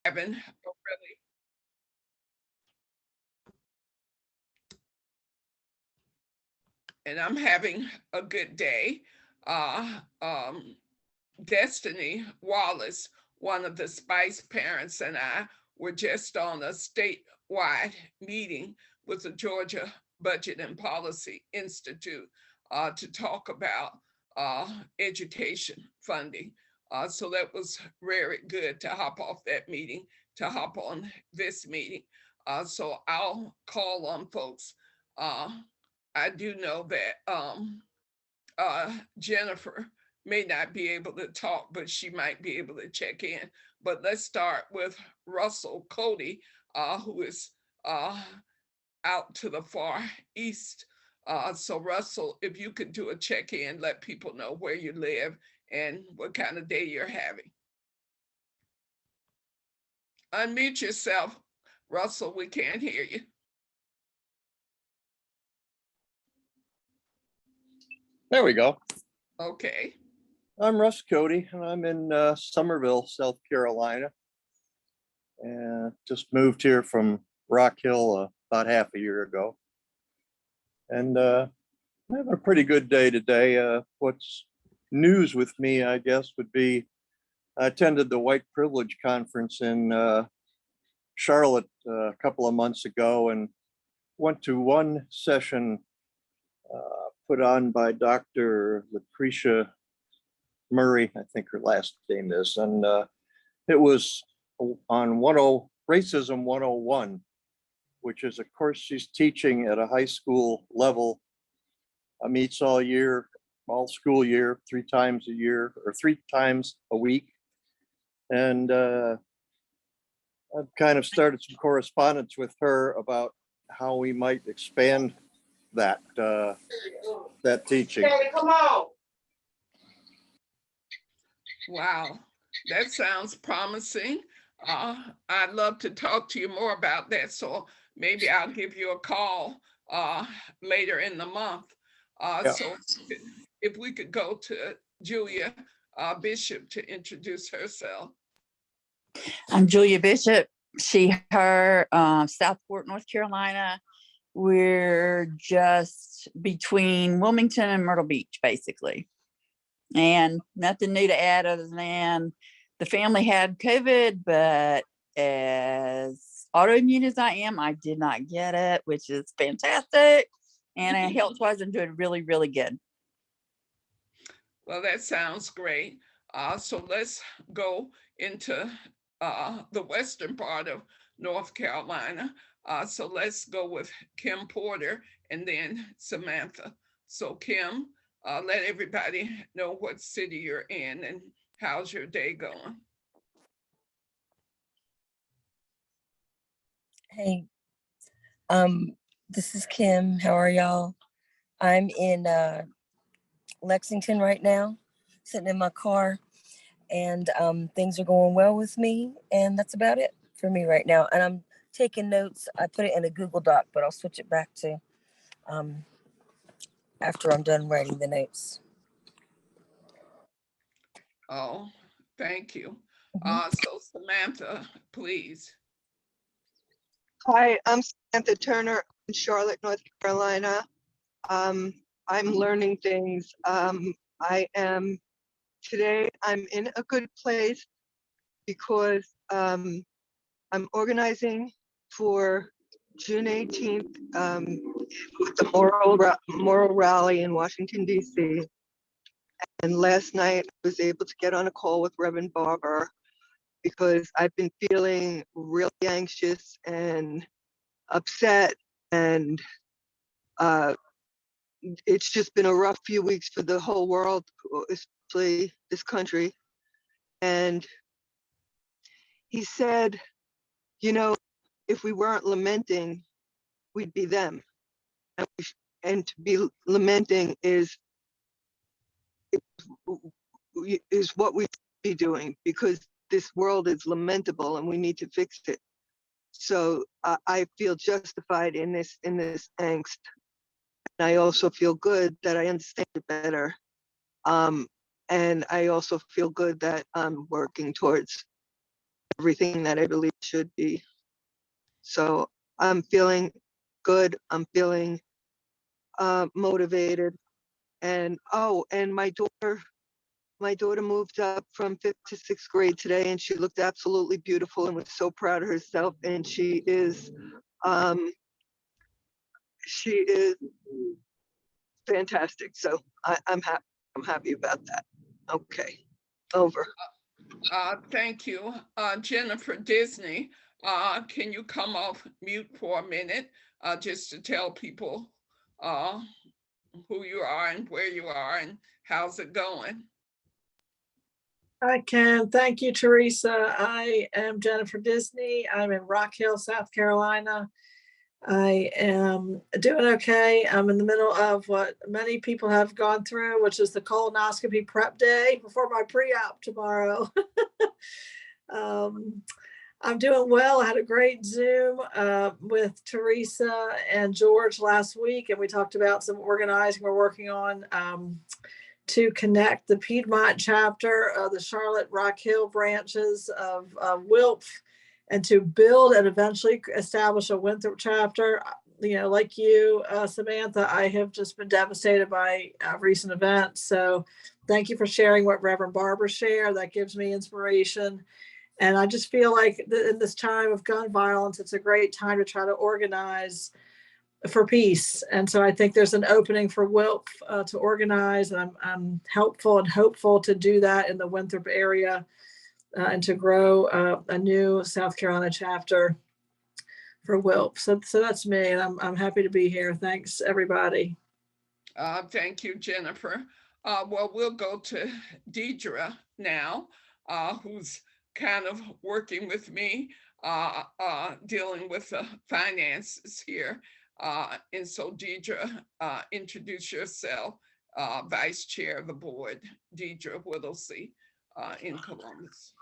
having a really and I'm having a good day. Uh, um, Destiny Wallace, one of the Spice parents, and I were just on a statewide meeting with the Georgia Budget and Policy Institute to talk about education funding. So that was very good to hop off that meeting to hop on this meeting. So I'll call on folks. Uh, I do know that Jennifer may not be able to talk, but she might be able to check in. But let's start with Russell Cody, who is out to the far east. So Russell, if you could do a check-in, let people know where you live and what kind of day you're having. Unmute yourself, Russell, we can't hear you. There we go. Okay. I'm Russ Cody, and I'm in Somerville, South Carolina. And just moved here from Rock Hill about half a year ago. And I'm having a pretty good day today. What's news with me, I guess, would be I attended the White Privilege Conference in Charlotte a couple of months ago and went to one session put on by Dr. Lucretia Murray, I think her last name is, and it was on Racism 101, which is a course she's teaching at a high school level, meets all year, all school year, 3 times a year or 3 times a week. And I've kind of started some correspondence with her about how we might expand that teaching. Come on. Wow, that sounds promising. I'd love to talk to you more about that. So maybe I'll give you a call later in the month. Yeah. So if we could go to Julia Bishop to introduce herself. I'm Julia Bishop. Her, Southport, North Carolina. We're just between Wilmington and Myrtle Beach, basically. And nothing new to add other than the family had COVID, but as autoimmune as I am, I did not get it, which is fantastic. And health-wise, I'm doing really, really good. Well, that sounds great. So let's go into the western part of North Carolina. So let's go with Kim Porter and then Samantha. So Kim, let everybody know what city you're in and how's your day going. Hey, this is Kim. How are y'all? I'm in Lexington right now, sitting in my car, and things are going well with me, and that's about it for me right now. And I'm taking notes. I put it in a Google Doc, but I'll switch it back to after I'm done writing the notes. Oh, thank you. So Samantha, please. Hi, I'm Samantha Turner in Charlotte, North Carolina. I'm learning things. Today I'm in a good place because I'm organizing for June 18th with the moral rally in Washington, D.C. And last night I was able to get on a call with Reverend Barber because I've been feeling really anxious and upset, and it's just been a rough few weeks for the whole world, especially this country. And he said, you know, if we weren't lamenting, we'd be them. And to be lamenting is what we should be doing, because this world is lamentable and we need to fix it. So I feel justified in this angst. And I also feel good that I understand it better. And I also feel good that I'm working towards everything that I believe it should be. So I'm feeling good. I'm feeling motivated. And oh, and my daughter moved up from 5th to 6th grade today, and she looked absolutely beautiful and was so proud of herself. And she is fantastic. So I'm happy. I'm happy about that. Okay, over. Thank you. Jennifer Disney, can you come off mute for a minute, just to tell people who you are and where you are and how's it going? I can. Thank you, Teresa. I am Jennifer Disney. I'm in Rock Hill, South Carolina. I am doing okay. I'm in the middle of what many people have gone through, which is the colonoscopy prep day before my pre-op tomorrow. I'm doing well. I had a great Zoom with Teresa and George last week, and we talked about some organizing we're working on to connect the Piedmont chapter of the Charlotte Rock Hill branches of WILP, and to build and eventually establish a Winthrop chapter. You know, like you, Samantha, I have just been devastated by recent events. So thank you for sharing what Reverend Barbara shared. That gives me inspiration. And I just feel like in this time of gun violence, it's a great time to try to organize for peace. And so I think there's an opening for WILP to organize, and I'm helpful and hopeful to do that in the Winthrop area and to grow a new South Carolina chapter for WILP. So that's me, and I'm happy to be here. Thanks, everybody. Thank you, Jennifer. Well, we'll go to Deidre now, who's kind of working with me, dealing with the finances here. And so Deidre, introduce yourself, Vice Chair of the Board, Deidre Whittlesey in Columbus.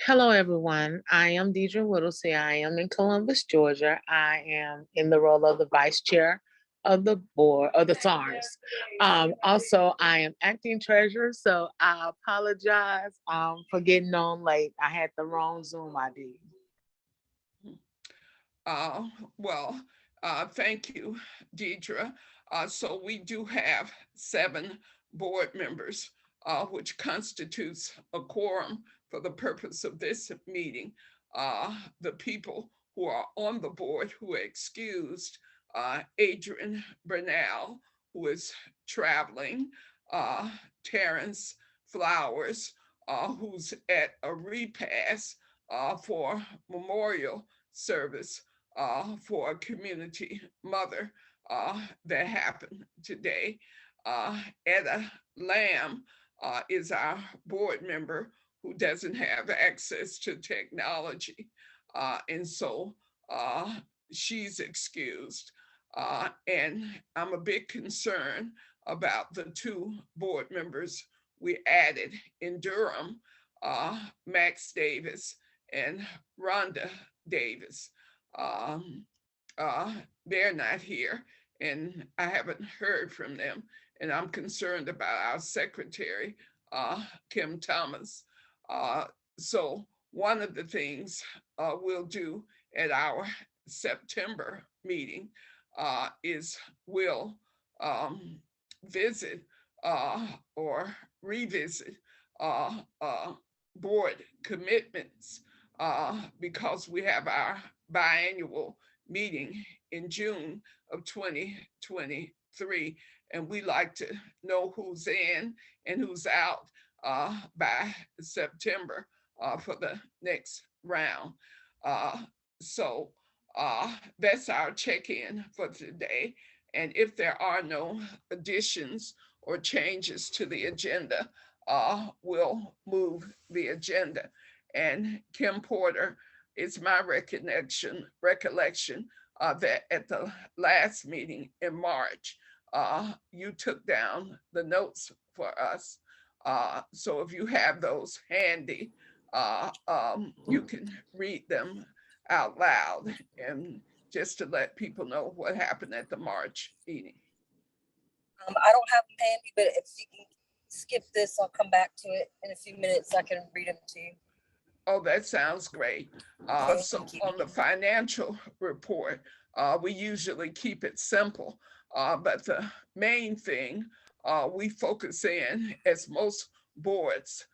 Hello, everyone. I am Deidre Whittlesey. I am in Columbus, Georgia. I am in the role of the Vice Chair of the Board of the SARNs. Also, I am acting treasurer, so I apologize for getting on late. I had the wrong Zoom ID. Well, thank you, Deidre. So we do have 7 board members, which constitutes a quorum for the purpose of this meeting. The people who are on the board who are excused, Adrian Bernal, who is traveling, Terrence Flowers, who's at a repast for memorial service for a community mother that happened today. Etta Lamb is our board member who doesn't have access to technology. And so she's excused. And I'm a bit concerned about the 2 board members we added in Durham, Max Davis and Rhonda Davis. They're not here, and I haven't heard from them. And I'm concerned about our secretary, Kim Thomas. So one of the things we'll do at our September meeting is we'll visit or revisit board commitments because we have our biannual meeting in June of 2023, and we like to know who's in and who's out by September for the next round. So that's our check-in for today. And if there are no additions or changes to the agenda, we'll move the agenda. And Kim Porter, it's my recollection that at the last meeting in March, you took down the notes for us. So if you have those handy, you can read them out loud and just to let people know what happened at the March meeting. I don't have them handy, but if you can skip this, I'll come back to it in a few minutes. I can read them to you. Oh, that sounds great. So Thank you. on the financial report, we usually keep it simple. But the main thing we focus in, as most boards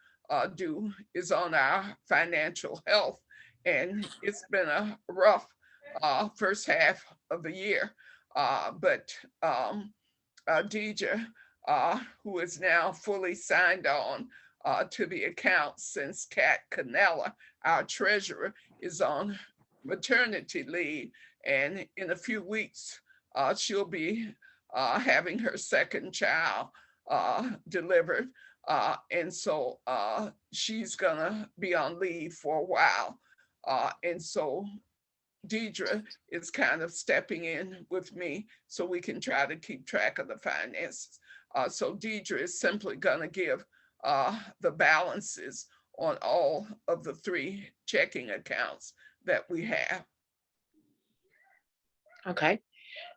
do, is on our financial health. And it's been a rough first half of the year. But Deidre, who is now fully signed on to the account since Kat Canella, our treasurer, is on maternity leave. And in a few weeks, she'll be having her second child delivered. And so she's gonna be on leave for a while. And so Deidre is kind of stepping in with me so we can try to keep track of the finances. So Deidre is simply gonna give the balances on all of the 3 checking accounts that we have. Okay.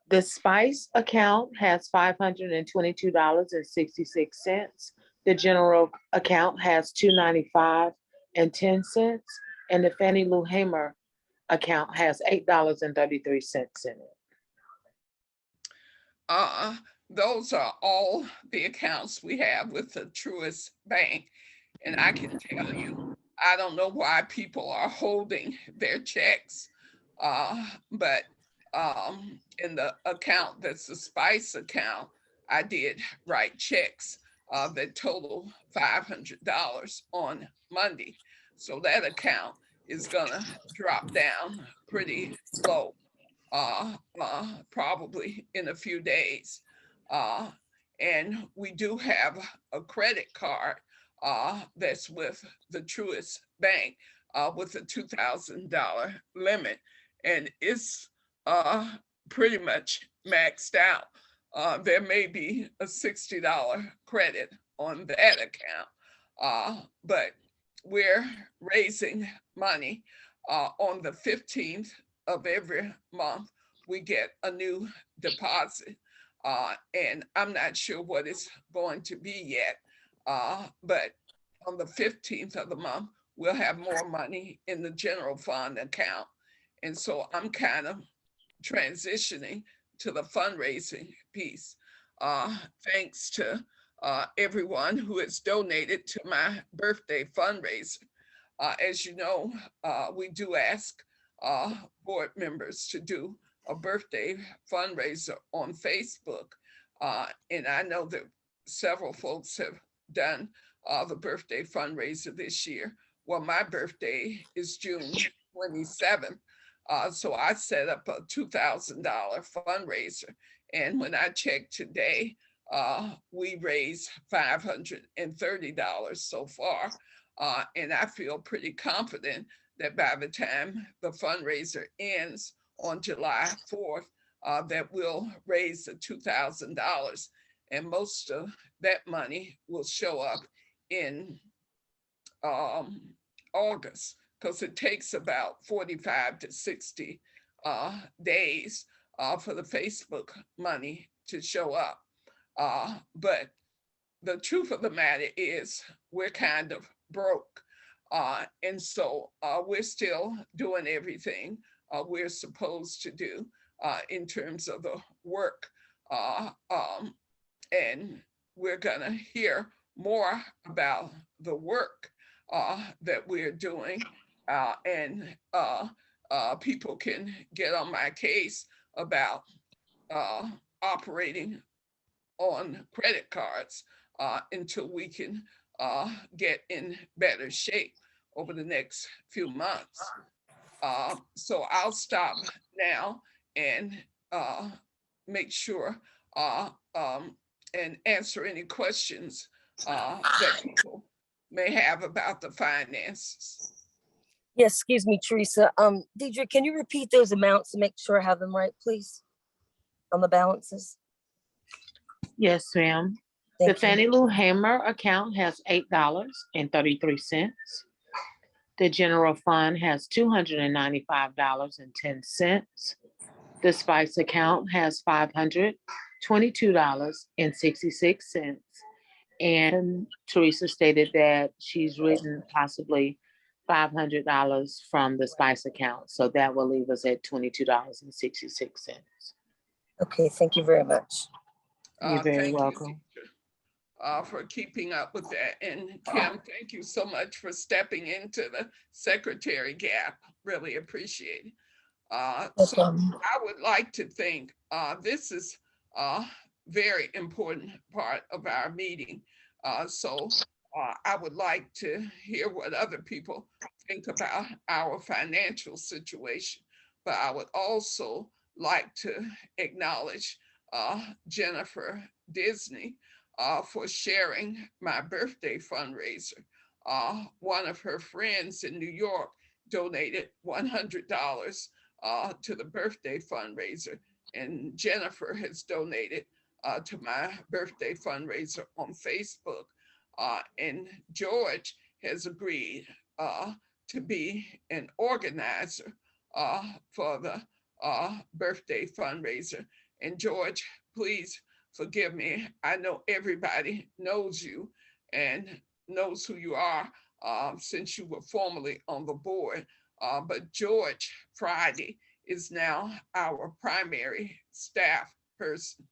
The Spice account has $522.66. The general account has $295.10, and the Fannie Lou Hamer account has $8.33 in it. Those are all the accounts we have with the Truist Bank. And I can tell you, I don't know why people are holding their checks. But in the account that's the Spice account, I did write checks that total $500 on Monday. So that account is gonna drop down pretty low, probably in a few days. And we do have a credit card that's with the Truist Bank with a $2,000 limit, and it's pretty much maxed out. There may be a $60 credit on that account, but we're raising money on the 15th of every month. We get a new deposit, and I'm not sure what it's going to be yet, but on the 15th of the month, we'll have more money in the general fund account. And so I'm kind of transitioning to the fundraising piece. Thanks to everyone who has donated to my birthday fundraiser. As you know, we do ask board members to do a birthday fundraiser on Facebook. And I know that several folks have done the birthday fundraiser this year. Well, my birthday is June 27th. So I set up a $2,000 fundraiser. And when I checked today, we raised $530 so far. And I feel pretty confident that by the time the fundraiser ends on July 4th, that we'll raise the $2,000. And most of that money will show up in August, because it takes about 45 to 60 days for the Facebook money to show up. But the truth of the matter is we're kind of broke. And so we're still doing everything we're supposed to do in terms of the work. And we're gonna hear more about the work that we're doing, and people can get on my case about operating on credit cards until we can get in better shape over the next few months. So I'll stop now and make sure and answer any questions that people may have about the finances. Yes, excuse me, Teresa. Deidre, can you repeat those amounts to make sure I have them right, please? On the balances. Yes, ma'am. Thank The you. Fannie Lou Hamer account has $8.33. The general fund has $295.10. The Spice account has $522.66. And Teresa stated that she's written possibly $500 from the Spice account. So that will leave us at $22.66. Okay, thank you very much. You're very Thank you, welcome. Deidre, for keeping up with that. And Kim, thank you so much for stepping into the secretary gap. Really appreciate it. No So problem. I would like to think this is a very important part of our meeting. So I would like to hear what other people think about our financial situation, but I would also like to acknowledge Jennifer Disney for sharing my birthday fundraiser. One of her friends in New York donated $100 to the birthday fundraiser, and Jennifer has donated to my birthday fundraiser on Facebook. And George has agreed to be an organizer for the birthday fundraiser. And George, please forgive me. I know everybody knows you and knows who you are since you were formerly on the board. But George Friday is now our primary staff person,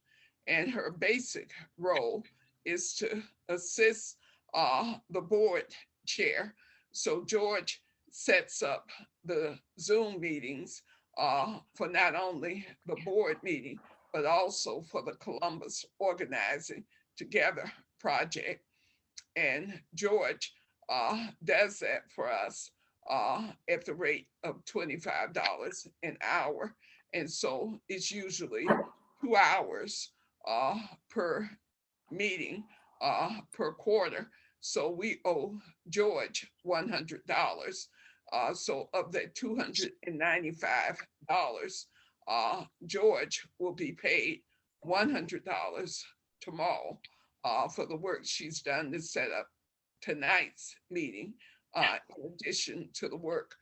and her basic role is to assist the board chair. So George sets up the Zoom meetings for not only the board meeting, but also for the Columbus Organizing Together project. And George does that for us at the rate of $25 an hour. And so it's usually 2 hours per meeting per quarter. So we owe George $100. So of that $295, George will be paid $100 tomorrow for the work she's done to set up tonight's meeting, in addition to the work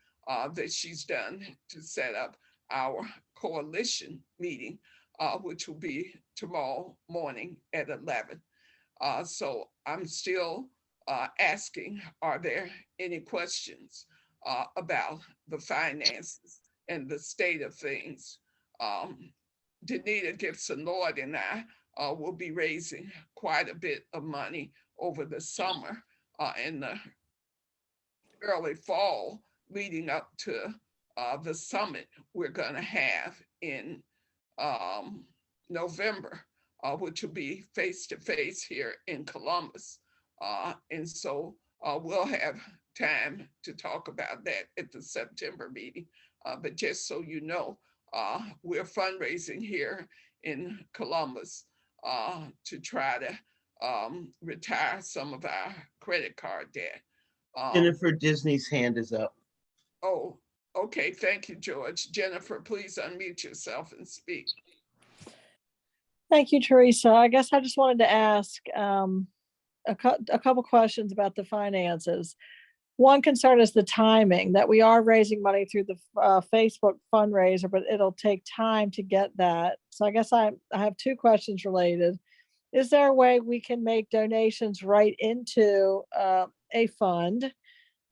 that she's done to set up our coalition meeting, which will be tomorrow morning at 11. So I'm still asking, are there any questions about the finances and the state of things? Danita Gibson Lord and I will be raising quite a bit of money over the summer and the early fall leading up to the summit we're going to have in November, which will be face to face here in Columbus. And so we'll have time to talk about that at the September meeting. But just so you know, we're fundraising here in Columbus to try to retire some of our credit card debt. Jennifer Disney's hand is up. Oh, okay. Thank you, George. Jennifer, please unmute yourself and speak. Thank you, Teresa. I guess I just wanted to ask a couple questions about the finances. One concern is the timing, that we are raising money through the Facebook fundraiser, but it'll take time to get that. So I guess I have two questions related. Is there a way we can make donations right into a fund?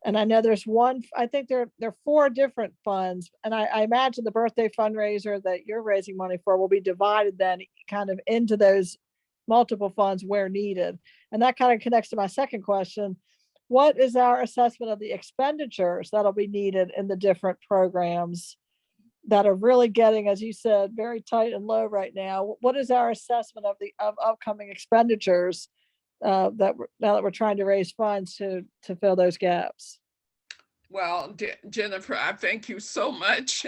And I know there's one, I think there are 4 different funds. And I imagine the birthday fundraiser that you're raising money for will be divided then kind of into those multiple funds where needed. And that kind of connects to my second question. What is our assessment of the expenditures that'll be needed in the different programs that are really getting, as you said, very tight and low right now? What is our assessment of upcoming expenditures now that we're trying to raise funds to fill those gaps? Well, Jennifer, I thank you so much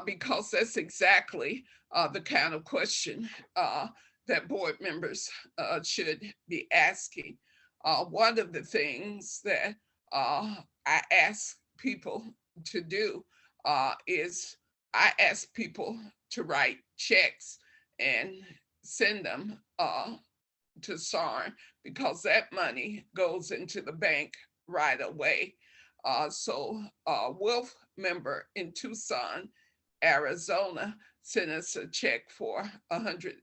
because that's exactly the kind of question that board members should be asking. One of the things that I ask people to do is I ask people to write checks and send them to SARN because that money goes into the bank right away. So Wolf member in Tucson, Arizona, sent us a check for $150.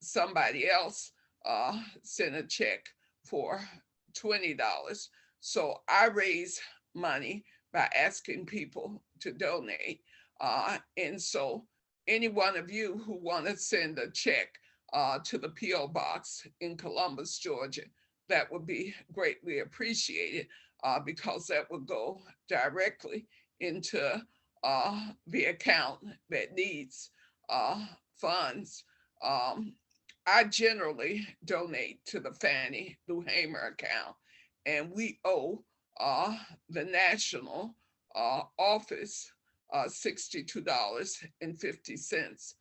Somebody else sent a check for $20. So I raise money by asking people to donate. And so any one of you who want to send a check to the P.O. Box in Columbus, Georgia, that would be greatly appreciated because that would go directly into the account that needs funds. I generally donate to the Fannie Lou Hamer account, and we owe the national office $62.50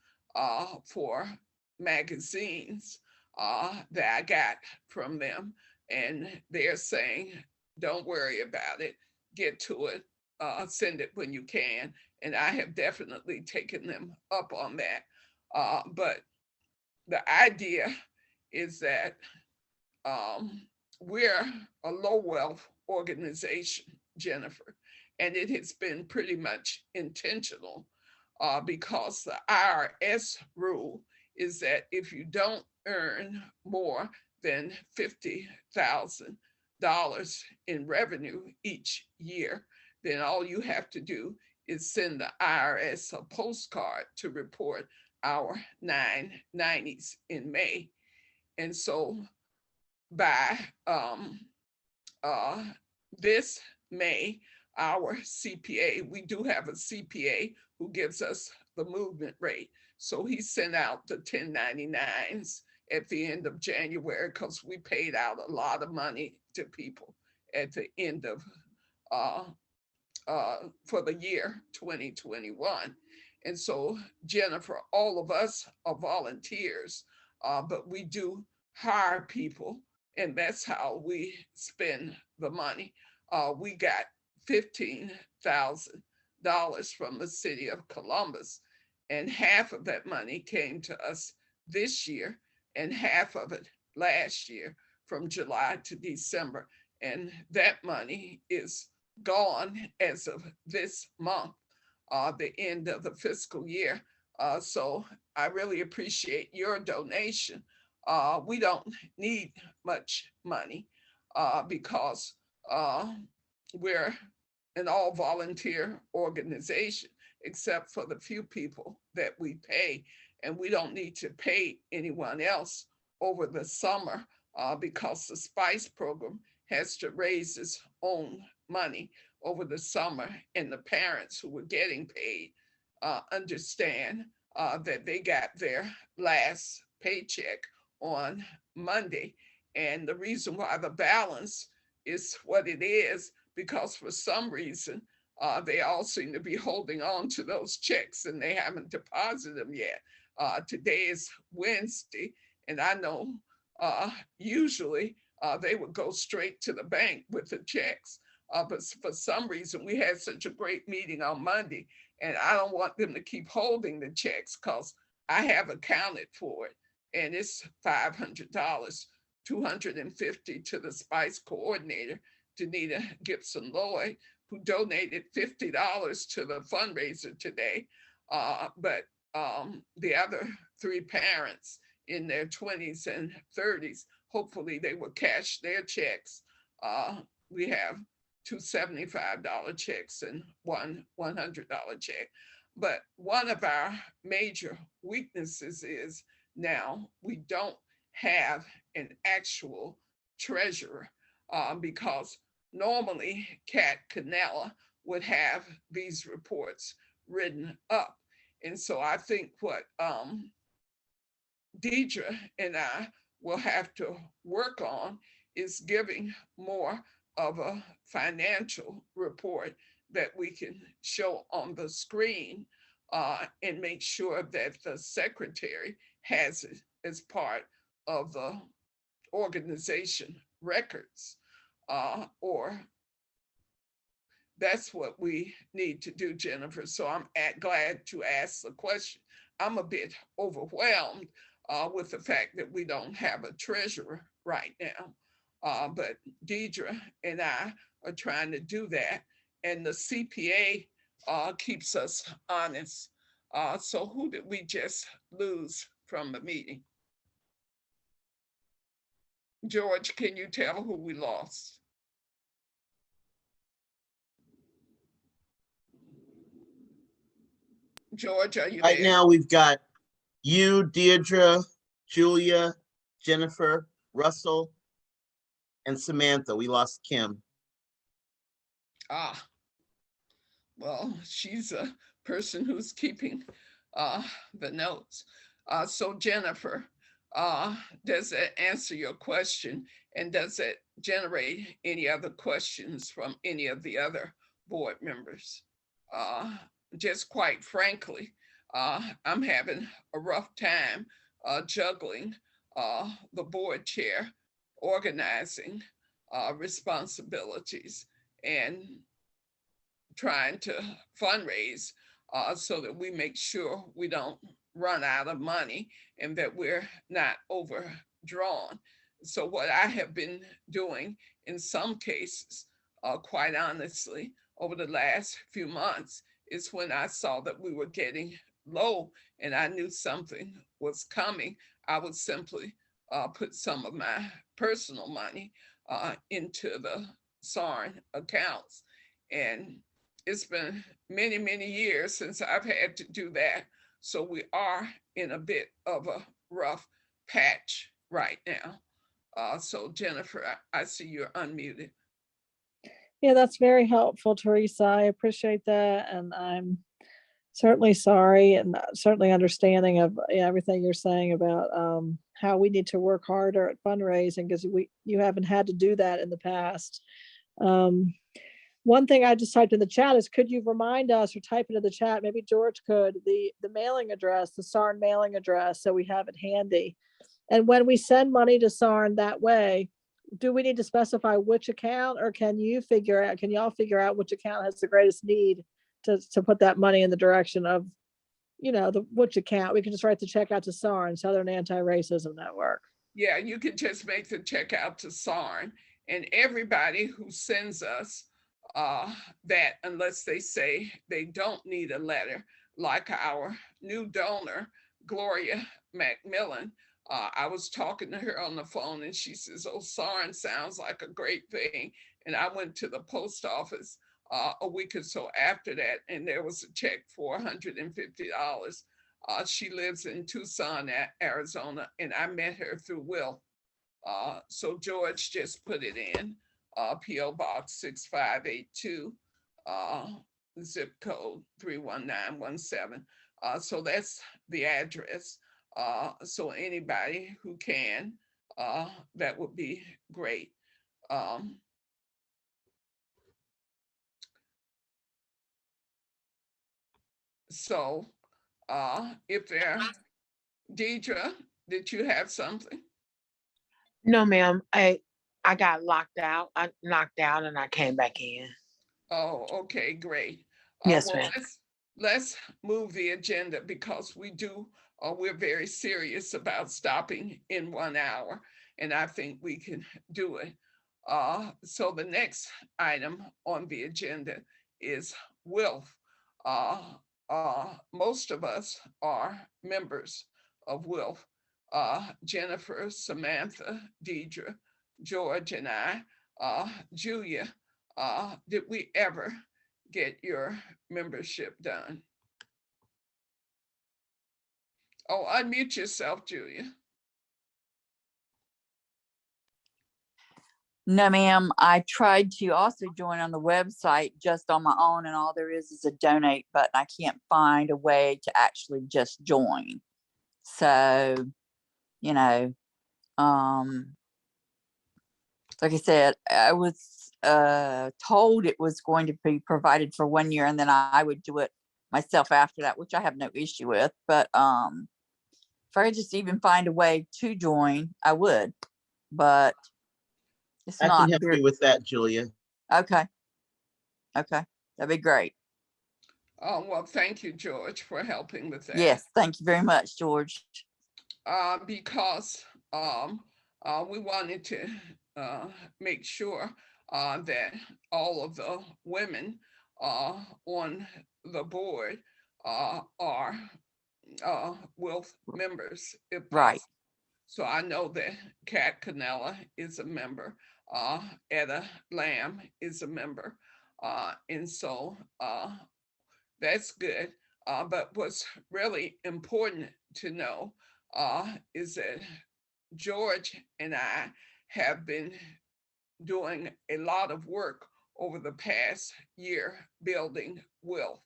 for magazines that I got from them. And they're saying, don't worry about it, get to it, send it when you can. And I have definitely taken them up on that. But the idea is that we're a low wealth organization, Jennifer, and it has been pretty much intentional because the IRS rule is that if you don't earn more than $50,000 in revenue each year, then all you have to do is send the IRS a postcard to report our 990s in May. And so by this May, our CPA, we do have a CPA who gives us the movement rate. So he sent out the 1099s at the end of January because we paid out a lot of money to people at the end of for the year 2021. And so, Jennifer, all of us are volunteers, but we do hire people, and that's how we spend the money. We got $15,000 from the city of Columbus, and half of that money came to us this year, and half of it last year from July to December. And that money is gone as of this month, the end of the fiscal year. So I really appreciate your donation. We don't need much money because we're an all volunteer organization, except for the few people that we pay. And we don't need to pay anyone else over the summer because the SPICE program has to raise its own money over the summer, and the parents who were getting paid understand that they got their last paycheck on Monday. And the reason why the balance is what it is, because for some reason, they all seem to be holding on to those checks and they haven't deposited them yet. Today is Wednesday, and I know usually they would go straight to the bank with the checks. But for some reason, we had such a great meeting on Monday, and I don't want them to keep holding the checks because I have accounted for it, and it's $500, $250 to the SPICE coordinator, Danita Gibson Lloyd, who donated $50 to the fundraiser today. But the other three parents in their 20s and 30s, hopefully they will cash their checks. We have two $75 checks and one $100 check. But one of our major weaknesses is now we don't have an actual treasurer because normally Kat Canella would have these reports written up. And so I think what Deidre and I will have to work on is giving more of a financial report that we can show on the screen and make sure that the secretary has it as part of the organization records, or that's what we need to do, Jennifer. So I'm glad to ask the question. I'm a bit overwhelmed with the fact that we don't have a treasurer right now. But Deidre and I are trying to do that. And the CPA keeps us honest. So who did we just lose from the meeting? George, can you tell who we lost? George, are you Right there? now, we've got you, Deirdre, Julia, Jennifer, Russell, and Samantha. We lost Kim. Ah, well, she's a person who's keeping the notes. So Jennifer, does that answer your question? And does it generate any other questions from any of the other board members? Uh, just quite frankly, I'm having a rough time juggling the board chair, organizing responsibilities, and trying to fundraise so that we make sure we don't run out of money and that we're not overdrawn. So what I have been doing in some cases, quite honestly, over the last few months, is when I saw that we were getting low and I knew something was coming, I would simply put some of my personal money into the SARN accounts. And it's been many, many years since I've had to do that. So we are in a bit of a rough patch right now. So Jennifer, I see you're unmuted. Yeah, that's very helpful, Teresa. I appreciate that. And I'm certainly sorry and certainly understanding of everything you're saying about how we need to work harder at fundraising because you haven't had to do that in the past. One thing I just typed in the chat is, could you remind us or type into the chat, maybe George could, the mailing address, the SARN mailing address, so we have it handy. And when we send money to SARN that way, do we need to specify which account, or can y'all figure out which account has the greatest need to put that money in the direction of, which account? We can just write the check out to SARN, Southern Anti-Racism Network. Yeah, you could just make the check out to SARN, and everybody who sends us that, unless they say they don't need a letter, like our new donor, Gloria Macmillan. I was talking to her on the phone and she says, oh, SARN sounds like a great thing. And I went to the post office a week or so after that, and there was a check for $150. She lives in Tucson, Arizona, and I met her through Will. So George just put it in, P.O. Box 6582, zip code 31917. So that's the address. So anybody who can, that would be great. So if there, Deidre, did you have something? No, ma'am. I got locked out. I knocked out and I came back in. Oh, okay, great. Yes, Well, ma'am. let's move the agenda because we're very serious about stopping in 1 hour, and I think we can do it. So the next item on the agenda is WILF. Most of us are members of WILF. Jennifer, Samantha, Deidre, George, and I. Julia, did we ever get your membership done? Oh, unmute yourself, Julia. No, ma'am. I tried to also join on the website just on my own, and all there is a donate button. I can't find a way to actually just join. So, like I said, I was told it was going to be provided for 1 year, and then I would do it myself after that, which I have no issue with. But if I could just even find a way to join, I would. But it's I not can help here. you with that, Julia. Okay. Okay. That'd be great. Oh, well, thank you, George, for helping with that. Yes. Thank you very much, George. Because we wanted to make sure that all of the women on the board are WILF members, if Right. possible. So I know that Kat Canella is a member, Etta Lamb is a member, and so that's good. But what's really important to know is that George and I have been doing a lot of work over the past year building WILF.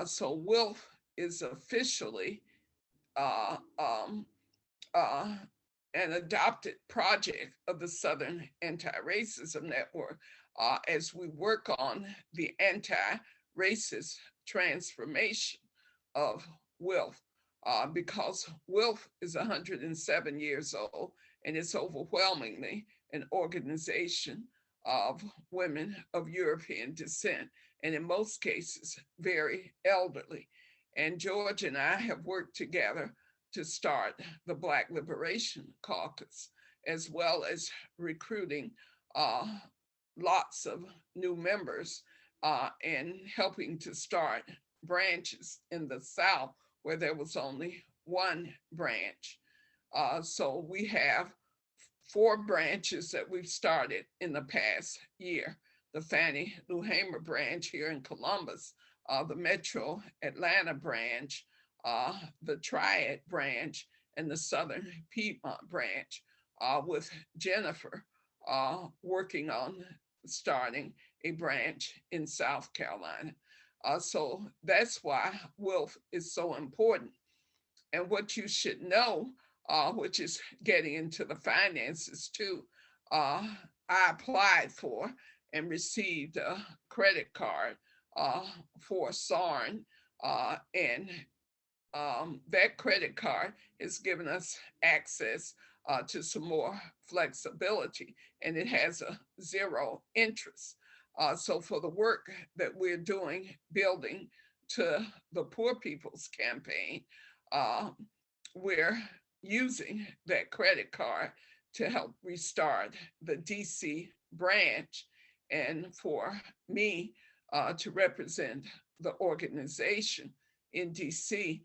So WILF is officially uh, um, uh, an adopted project of the Southern Anti-Racism Network as we work on the anti-racist transformation of WILF. Because WILF is 107 years old and it's overwhelmingly an organization of women of European descent, and in most cases, very elderly. And George and I have worked together to start the Black Liberation Caucus, as well as recruiting uh, lots of new members and helping to start branches in the South where there was only one branch. So we have 4 branches that we've started in the past year. The Fannie Lou Hamer branch here in Columbus, the Metro Atlanta branch, the Triad branch, and the Southern Piedmont branch, with Jennifer working on starting a branch in South Carolina. So that's why WILF is so important. And what you should know, which is getting into the finances too, I applied for and received a credit card for SARN, and that credit card has given us access to some more flexibility, and it has a 0 interest. So for the work that we're doing, building to the Poor People's Campaign, we're using that credit card to help restart the DC branch, and for me to represent the organization in DC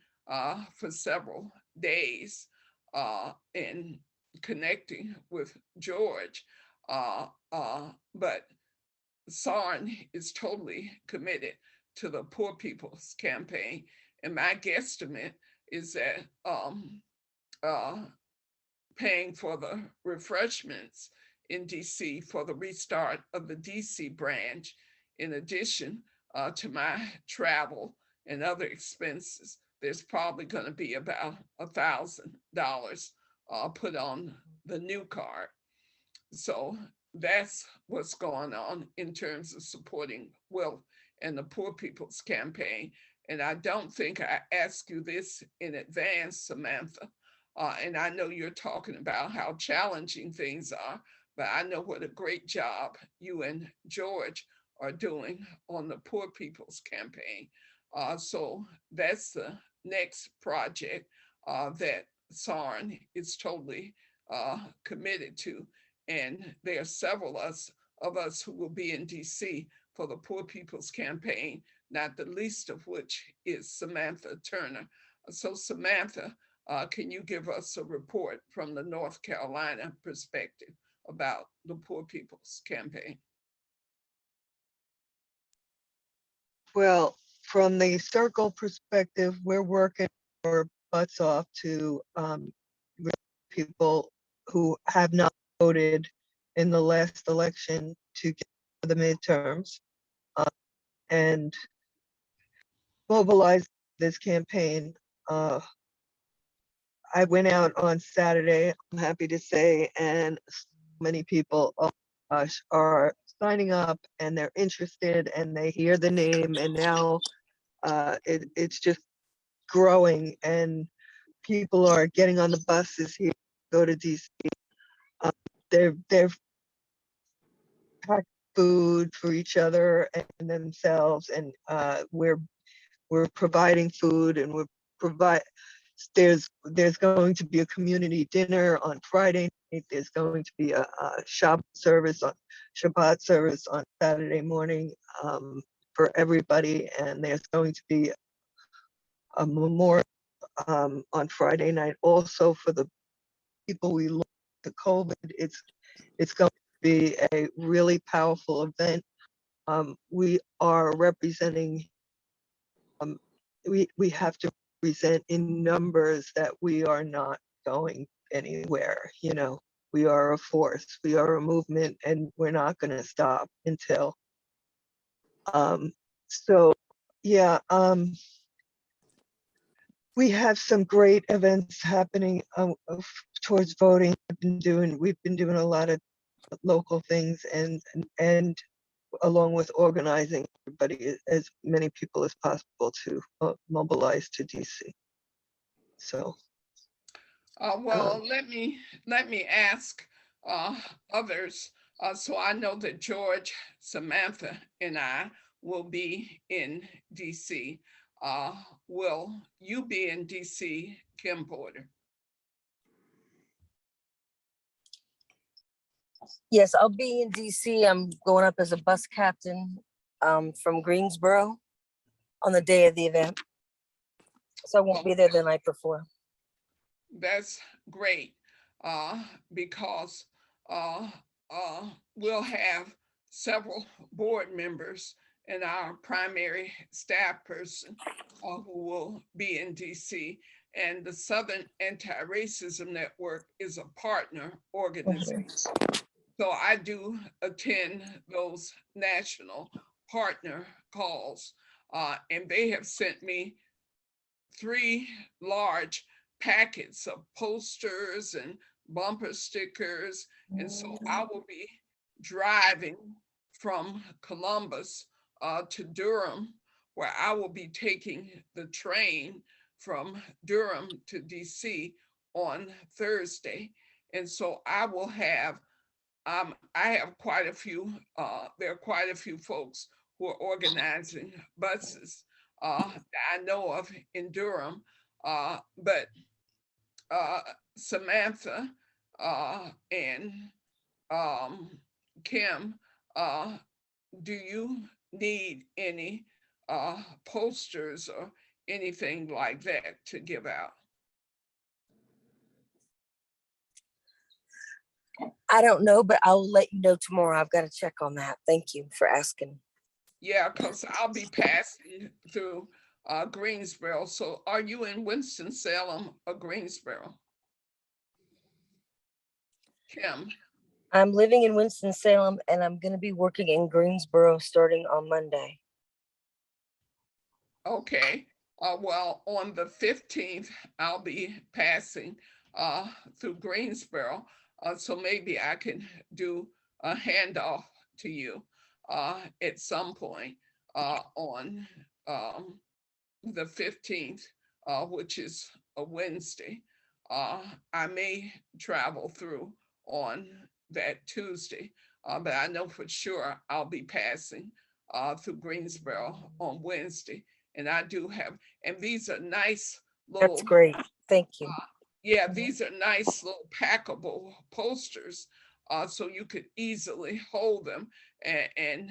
for several days in connecting with George. But SARN is totally committed to the Poor People's Campaign. And my guesstimate is that paying for the refreshments in DC for the restart of the DC branch, in addition to my travel and other expenses, there's probably going to be about $1,000 put on the new card. So that's what's going on in terms of supporting WILF and the Poor People's Campaign. And I don't think I asked you this in advance, Samantha. And I know you're talking about how challenging things are, but I know what a great job you and George are doing on the Poor People's Campaign. So that's the next project that SARN is totally committed to. And there are several of us who will be in DC for the Poor People's Campaign, not the least of which is Samantha Turner. So Samantha, can you give us a report from the North Carolina perspective about the Poor People's Campaign? Well, from the circle perspective, we're working our butts off to people who have not voted in the last election to get the midterms and mobilize this campaign. I went out on Saturday, I'm happy to say, and so many people are signing up and they're interested and they hear the name, and now it's just growing and people are getting on the buses here, go to DC. They've packed food for each other and themselves, and we're providing food, and there's going to be a community dinner on Friday night. There's going to be a Shabbat service on Saturday morning for everybody, and there's going to be a memorial on Friday night also for the people we lost to COVID. It's going to be a really powerful event. We are representing we have to present in numbers that we are not going anywhere. You know, we are a force, we are a movement, and we're not going to stop until. So yeah, we have some great events happening towards voting. We've been doing a lot of local things, and along with organizing everybody, as many people as possible to mobilize to DC. So Well, let me ask others. So I know that George, Samantha, and I will be in DC. Will you be in DC, Kim Porter? Yes, I'll be in DC. I'm going up as a bus captain from Greensboro on the day of the event. So I won't be there the night before. That's great, because we'll have several board members and our primary staff person who will be in DC. And the Southern Anti-Racism Network is a partner organization. So I do attend those national partner calls, and they have sent me 3 large packets of posters and bumper stickers. And so I will be driving from Columbus to Durham, where I will be taking the train from Durham to DC on Thursday. And so I will have, I have quite a few, there are quite a few folks who are organizing buses that I know of in Durham, but Samantha and Kim, do you need any posters or anything like that to give out? I don't know, but I'll let you know tomorrow. I've got to check on that. Thank you for asking. Yeah, because I'll be passing through Greensboro. So are you in Winston-Salem or Greensboro? Kim? I'm living in Winston-Salem and I'm going to be working in Greensboro starting on Monday. Okay. Well, on the 15th, I'll be passing through Greensboro. So maybe I can do a handoff to you at some point on the 15th, which is a Wednesday. I may travel through on that Tuesday, but I know for sure I'll be passing through Greensboro on Wednesday. And I do have, and these are nice little. That's great. Thank you. Yeah, these are nice little packable posters, so you could easily hold them. And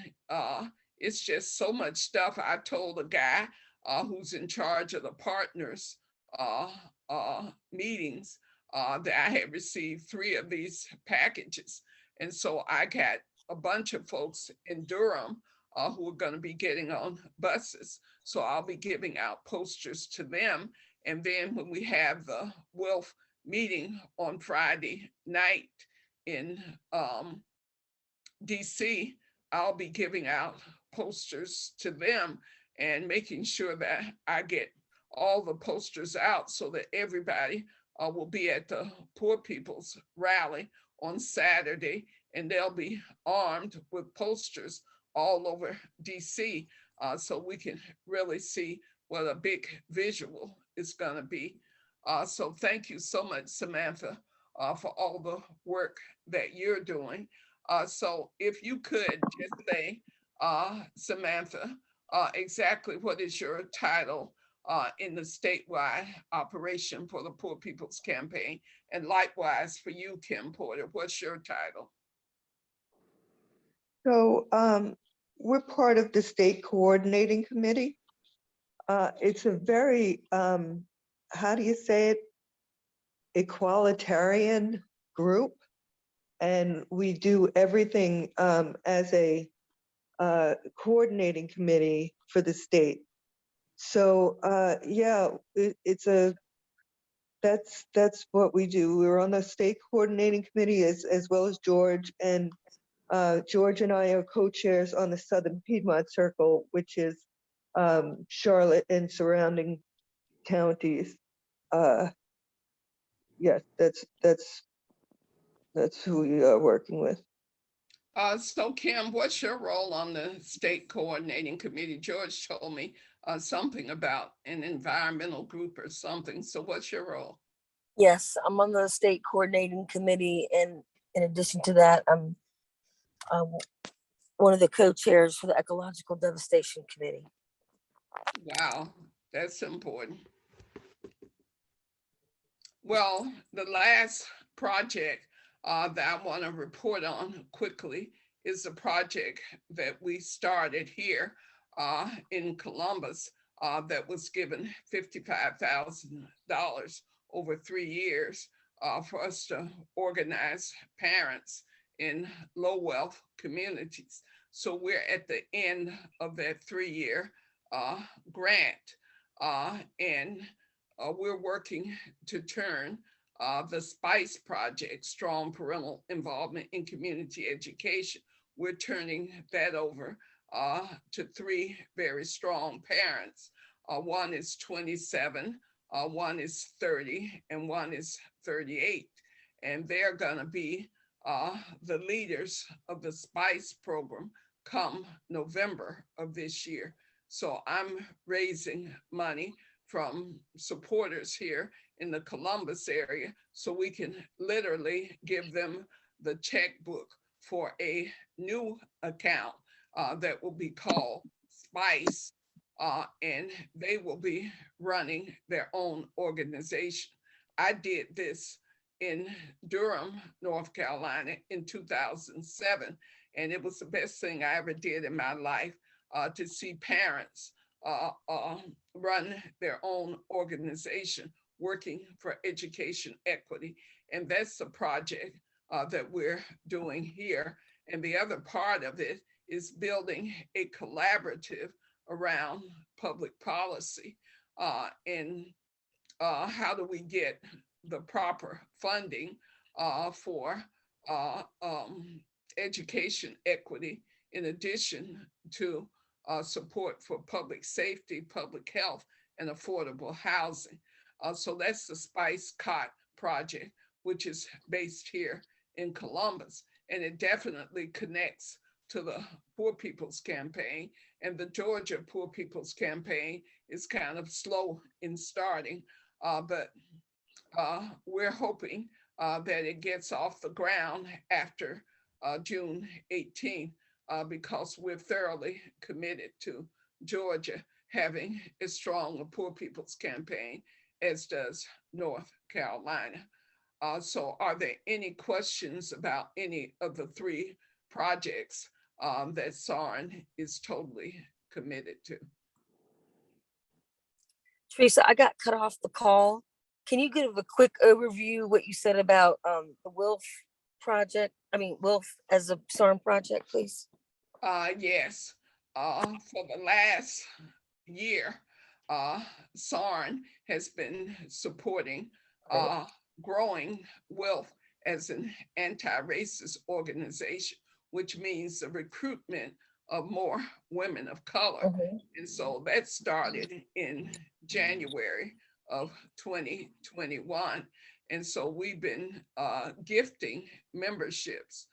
it's just so much stuff. I told a guy who's in charge of the partners meetings that I had received 3 of these packages. And so I got a bunch of folks in Durham who are going to be getting on buses. So I'll be giving out posters to them. And then when we have the WILF meeting on Friday night in DC, I'll be giving out posters to them and making sure that I get all the posters out so that everybody will be at the Poor People's Rally on Saturday, and they'll be armed with posters all over DC, so we can really see what a big visual is going to be. So thank you so much, Samantha, for all the work that you're doing. So if you could just say, Samantha, exactly what is your title in the statewide operation for the Poor People's Campaign? And likewise for you, Kim Porter, what's your title? So we're part of the state coordinating committee. It's a very, how do you say it, equalitarian group. And we do everything as a coordinating committee for the state. So, yeah, that's what we do. We're on the state coordinating committee as well as George, and George and I are co-chairs on the Southern Piedmont Circle, which is Charlotte and surrounding counties. Yes, that's who we are working with. So Kim, what's your role on the state coordinating committee? George told me something about an environmental group or something. So what's your role? Yes, I'm on the state coordinating committee, and in addition to that, I'm one of the co-chairs for the ecological devastation committee. Wow, that's important. Well, the last project that I want to report on quickly is the project that we started here in Columbus that was given $55,000 over 3 years for us to organize parents in low wealth communities. So we're at the end of that 3-year grant, and we're working to turn the SPICE project, Strong Parental Involvement in Community Education. We're turning that over to 3 very strong parents. One is 27, one is 30, and one is 38. And they're gonna be the leaders of the SPICE program come November of this year. So I'm raising money from supporters here in the Columbus area so we can literally give them the checkbook for a new account that will be called SPICE, and they will be running their own organization. I did this in Durham, North Carolina in 2007, and it was the best thing I ever did in my life to see parents run their own organization working for education equity. And that's the project that we're doing here. And the other part of it is building a collaborative around public policy and how do we get the proper funding for education equity in addition to support for public safety, public health, and affordable housing. So that's the Spice Cot project, which is based here in Columbus. And it definitely connects to the Poor People's Campaign. And the Georgia Poor People's Campaign is kind of slow in starting, but we're hoping that it gets off the ground after June 18th. Because we're thoroughly committed to Georgia having as strong a Poor People's Campaign as does North Carolina. So are there any questions about any of the 3 projects that SARN is totally committed to? Teresa, I got cut off the call. Can you give a quick overview what you said about the WILF project? I mean, WILF as a SARN project, please. Yes, for the last year, SARN has been supporting growing WILF as an anti-racist organization, which means the recruitment of more women of color. And so that started in January of 2021. And so we've been gifting memberships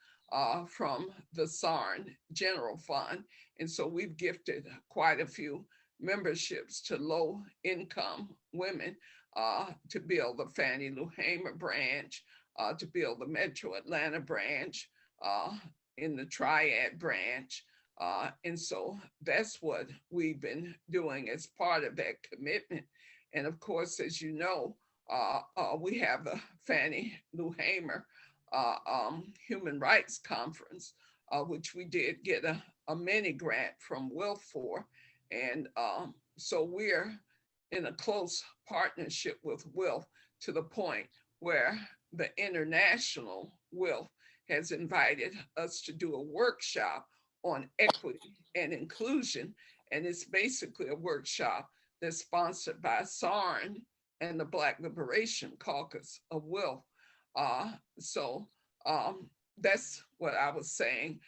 from the SARN General Fund. And so we've gifted quite a few memberships to low income women to build the Fannie Lou Hamer branch, to build the Metro Atlanta branch, in the Triad branch. And so that's what we've been doing as part of that commitment. And of course, as you know, we have the Fannie Lou Hamer Human Rights Conference, which we did get a mini grant from WILF for. And so we're in a close partnership with WILF to the point where the international WILF has invited us to do a workshop on equity and inclusion. And it's basically a workshop that's sponsored by SARN and the Black Liberation Caucus of Wilf. So that's what I was saying,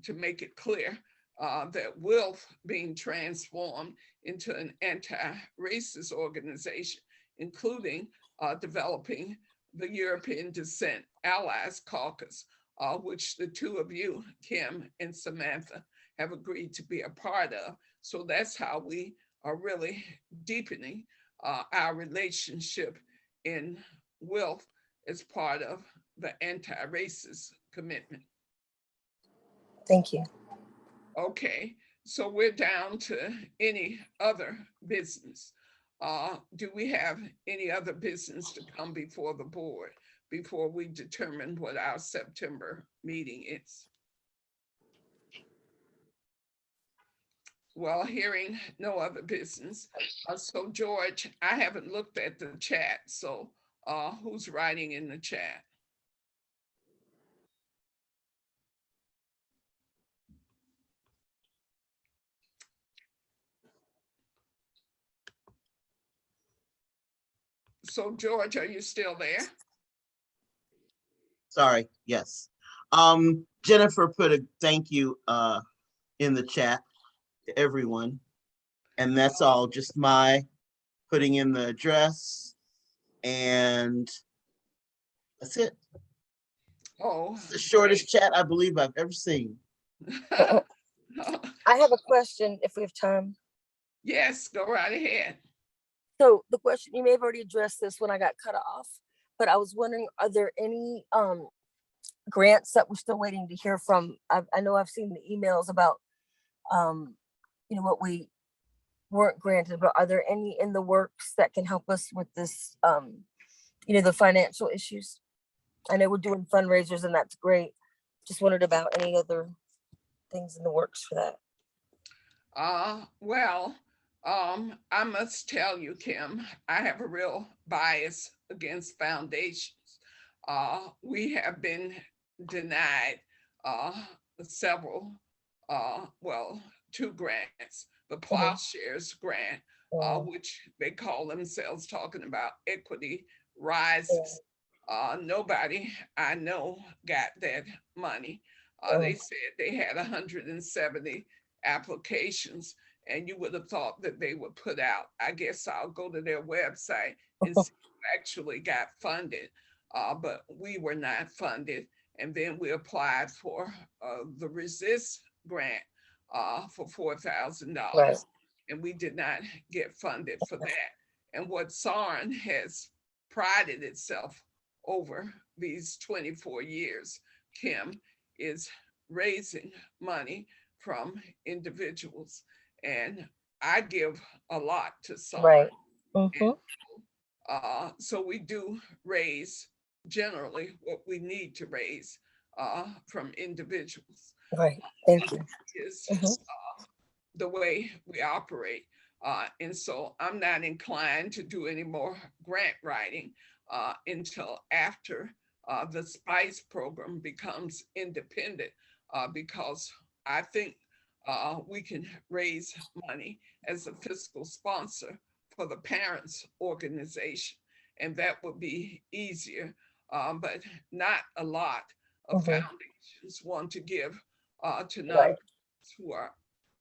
to make it clear that Wilf being transformed into an anti-racist organization, including developing the European Descent Allies Caucus, which the two of you, Kim and Samantha, have agreed to be a part of. So that's how we are really deepening our relationship in Wilf as part of the anti-racist commitment. Thank you. Okay, so we're down to any other business. Do we have any other business to come before the board before we determine what our September meeting is? Well, hearing no other business. So George, I haven't looked at the chat, so who's writing in the chat? So George, are you still there? Sorry, yes. Jennifer put a thank you in the chat to everyone. And that's all, just my putting in the address, and that's it. Oh, It's the shortest chat I believe I've ever seen. I have a question if we have time. yes, go right ahead. So the question, you may have already addressed this when I got cut off, but I was wondering, are there any grants that we're still waiting to hear from? I know I've seen the emails about, what we weren't granted, but are there any in the works that can help us with this, the financial issues? I know we're doing fundraisers and that's great. Just wondered about any other things in the works for that. Well, I must tell you, Kim, I have a real bias against foundations. We have been denied several, two grants. The Plowshares grant, which they call themselves talking about equity rises. Nobody I know got that money. They said they had 170 applications, and you would have thought that they would put out. I guess I'll go to their website and see who actually got funded, but we were not funded. And then we applied for the Resist grant for $4,000, Right. and we did not get funded for that. And what SARN has prided itself over these 24 years, Kim, is raising money from individuals. And I give a lot to SARN. Right. And, so we do raise generally what we need to raise from individuals. Right. Thank you. Is the way we operate. And so I'm not inclined to do any more grant writing until after the SPICE program becomes independent, because I think we can raise money as a fiscal sponsor for the parents' organization, and that would be easier, but not a lot of foundations want to give to nonprofits who are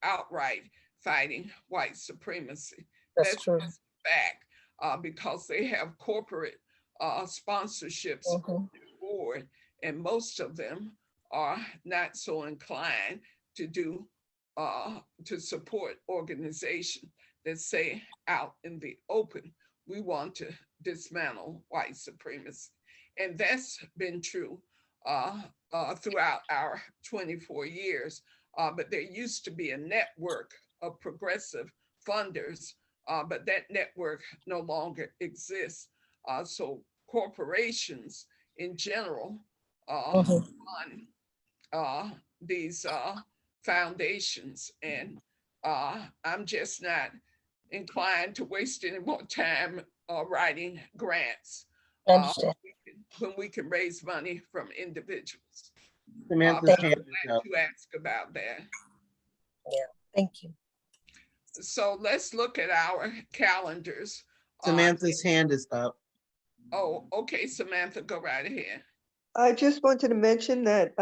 outright fighting white supremacy. That's true. Just a fact, because they have corporate sponsorships on the board, and most of them are not so inclined to do to support organizations that say out in the open, we want to dismantle white supremacy. And that's been true throughout our 24 years. But there used to be a network of progressive funders, but that network no longer exists. So corporations in general fund these foundations, and I'm just not inclined to waste any more time writing grants when we can raise money from individuals. Samantha's hand is up. To ask about that. Yeah, thank you. So let's look at our calendars. Samantha's hand is up. Oh, okay, Samantha, go right ahead. I just wanted to mention that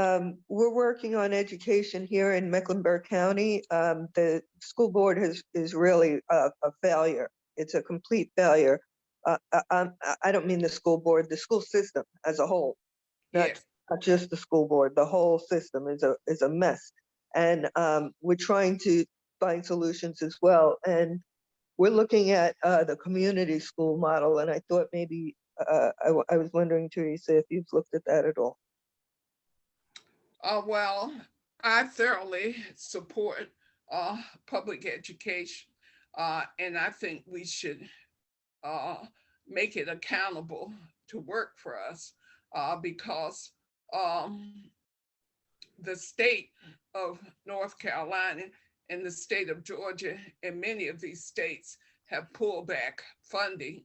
we're working on education here in Mecklenburg County. The school board is really a failure. It's a complete failure. I don't mean the school board, the school system as a whole, not, Yes. not just the school board. The whole system is a mess. And we're trying to find solutions as well. And we're looking at the community school model. And I thought maybe I was wondering, Teresa, if you've looked at that at all. Well, I thoroughly support public education, and I think we should make it accountable to work for us because the state of North Carolina and the state of Georgia and many of these states have pulled back funding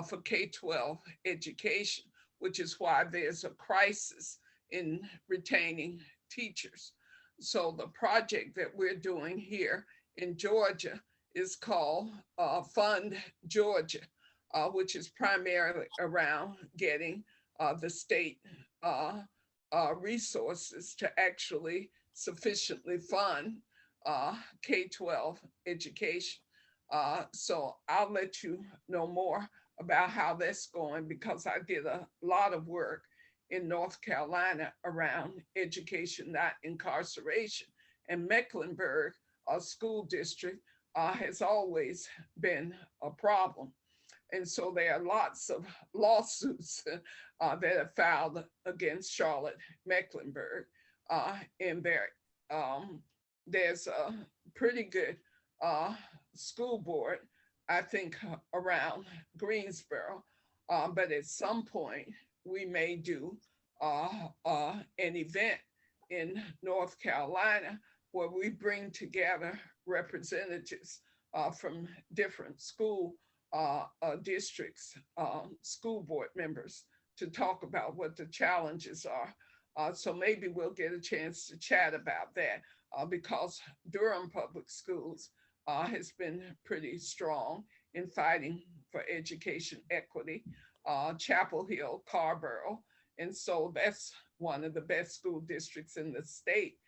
for K-12 education, which is why there's a crisis in retaining teachers. So the project that we're doing here in Georgia is called Fund Georgia, which is primarily around getting the state resources to actually sufficiently fund K-12 education. So I'll let you know more about how that's going because I did a lot of work in North Carolina around education, not incarceration. And Mecklenburg School District has always been a problem. And so there are lots of lawsuits that are filed against Charlotte Mecklenburg. And there's a pretty good school board, I think, around Greensboro. But at some point, we may do an event in North Carolina where we bring together representatives from different school districts, school board members to talk about what the challenges are. So maybe we'll get a chance to chat about that because Durham Public Schools has been pretty strong in fighting for education equity. Chapel Hill, Carborough, and so that's one of the best school districts in the state.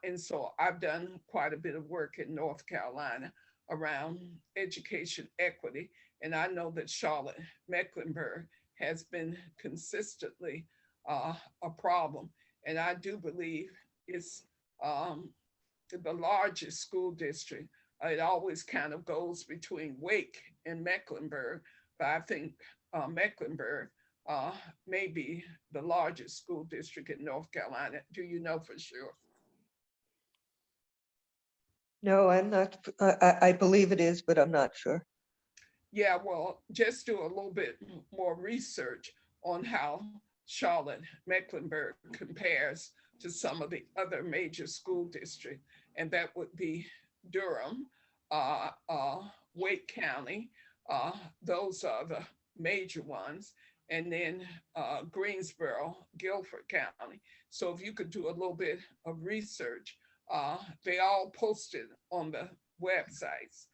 And so I've done quite a bit of work in North Carolina around education equity. And I know that Charlotte Mecklenburg has been consistently a problem. And I do believe it's the largest school district. It always kind of goes between Wake and Mecklenburg, but I think Mecklenburg may be the largest school district in North Carolina. Do you know for sure? No, I'm not. I believe it is, but I'm not sure. Yeah, well, just do a little bit more research on how Charlotte Mecklenburg compares to some of the other major school districts, and that would be Durham, Wake County. Those are the major ones. And then Greensboro, Guilford County. So if you could do a little bit of research, they all posted on the websites.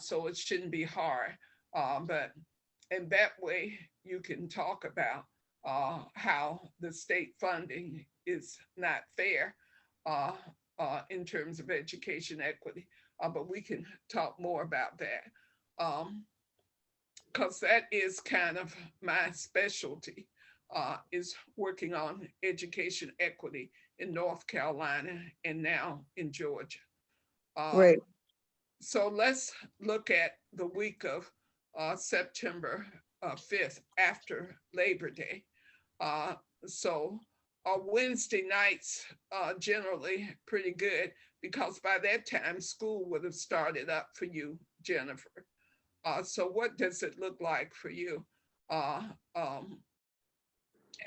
So it shouldn't be hard. But in that way, you can talk about how the state funding is not fair in terms of education equity. But we can talk more about that. Because that is kind of my specialty, is working on education equity in North Carolina and now in Georgia. Right. So let's look at the week of September 5th after Labor Day. So Wednesday nights generally pretty good because by that time school would have started up for you, Jennifer. So what does it look like for you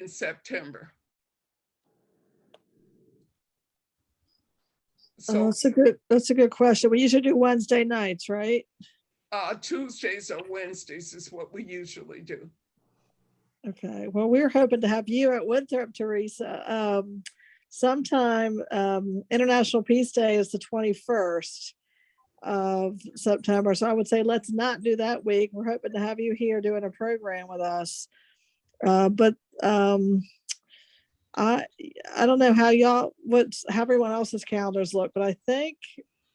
in September? So that's a good question. We usually do Wednesday nights, right? Tuesdays or Wednesdays is what we usually do. Okay. Well, we're hoping to have you at Winthrop, Teresa. Sometime International Peace Day is the 21st. of September. So I would say let's not do that week. We're hoping to have you here doing a program with us. But I don't know how how everyone else's calendars look, but I think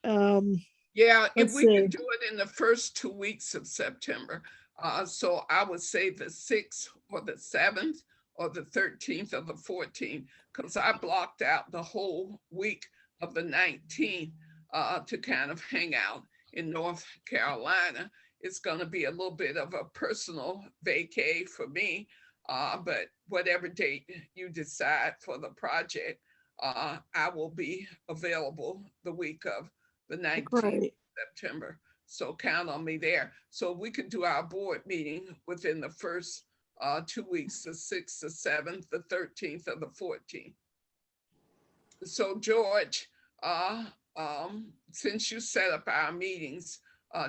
Yeah, if let's we see. could do it in the first 2 weeks of September. So I would say the 6th or the 7th or the 13th or the 14th, because I blocked out the whole week of the 19th to kind of hang out in North Carolina. It's going to be a little bit of a personal vacay for me, but whatever date you decide for the project, I will be available the week of the 19th Great. September. So count on me there. So we could do our board meeting within the first 2 weeks, the 6th, the 7th, the 13th, or the 14th. So George, since you set up our meetings,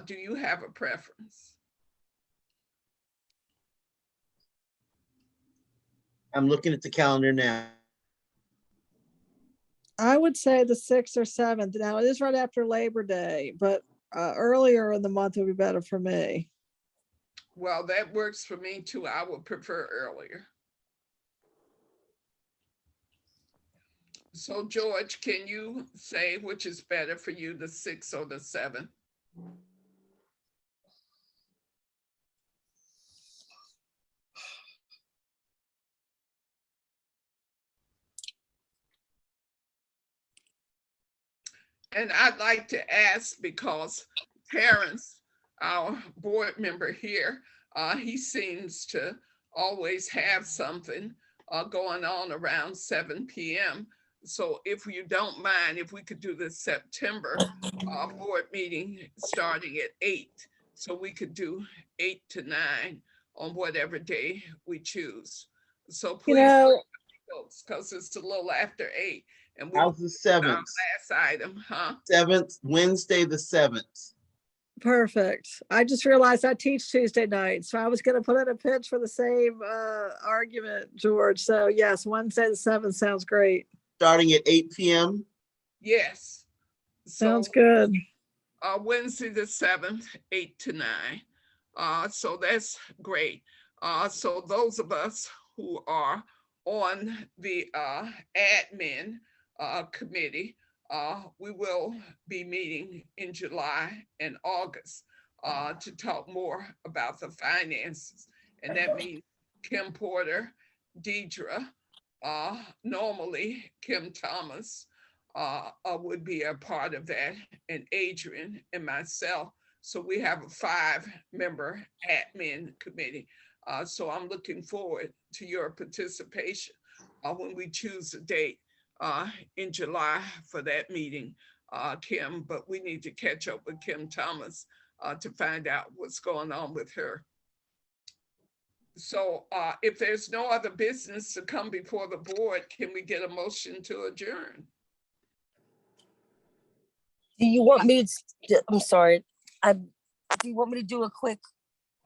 do you have a preference? I'm looking at the calendar now. I would say the 6th or 7th. Now it is right after Labor Day, but earlier in the month would be better for me. Well, that works for me too. I would prefer earlier. So George, can you say which is better for you, the 6th or the 7th? And I'd like to ask, because Terrence, our board member here, he seems to always have something going on around 7 p.m. So if you don't mind, if we could do the September board meeting starting at 8, so we could do 8 to 9 on whatever day we choose. So You please, know, folks, because it's a little after 8. And we How's the 7th? last item, huh? 7th, Wednesday, the 7th. perfect. I just realized I teach Tuesday night, so I was going to put in a pitch for the same argument, George. So yes, Wednesday the 7th sounds great. Starting at 8 p.m. Yes. Sounds So good. Wednesday the 7th, 8 to 9. So that's great. So those of us who are on the admin committee, we will be meeting in July and August to talk more about the finances. And that means Kim Porter, Deidre, normally Kim Thomas would be a part of that, and Adrian and myself. So we have a 5-member admin committee. So I'm looking forward to your participation when we choose a date in July for that meeting, Kim, but we need to catch up with Kim Thomas to find out what's going on with her. So if there's no other business to come before the board, can we get a motion to adjourn? Do you want me to, I'm sorry, do you want me to do a quick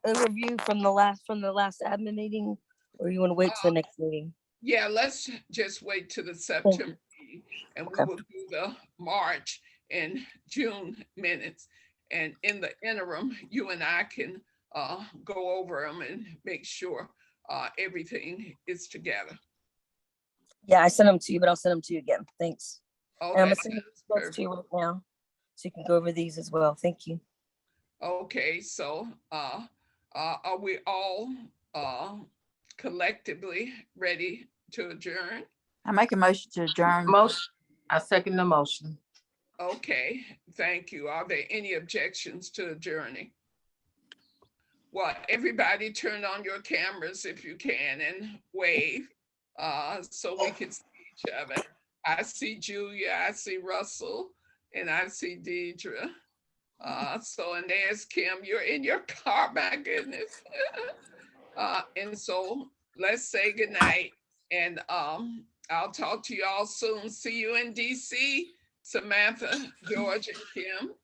overview from the last admin meeting? Or you want to wait till the next meeting? Yeah, let's just wait till the September meeting, and we Okay. will do the March and June minutes. And in the interim, you and I can go over them and make sure everything is together. Yeah, I sent them to you, but I'll send them to you again. Thanks. Oh, And I'm that gonna send sounds those to perfect. you right now, so you can go over these as well. Thank you. Okay, so are we all collectively ready to adjourn? I make a motion to adjourn. Motion, I second the motion. Okay, thank you. Are there any objections to adjourning? Well, everybody turn on your cameras if you can and wave so we can see each other. I see Julia, I see Russell, and I see Deidre. So, and there's Kim, you're in your car, my goodness. And so let's say goodnight, and I'll talk to you all soon. See you in DC, Samantha, George, and Kim.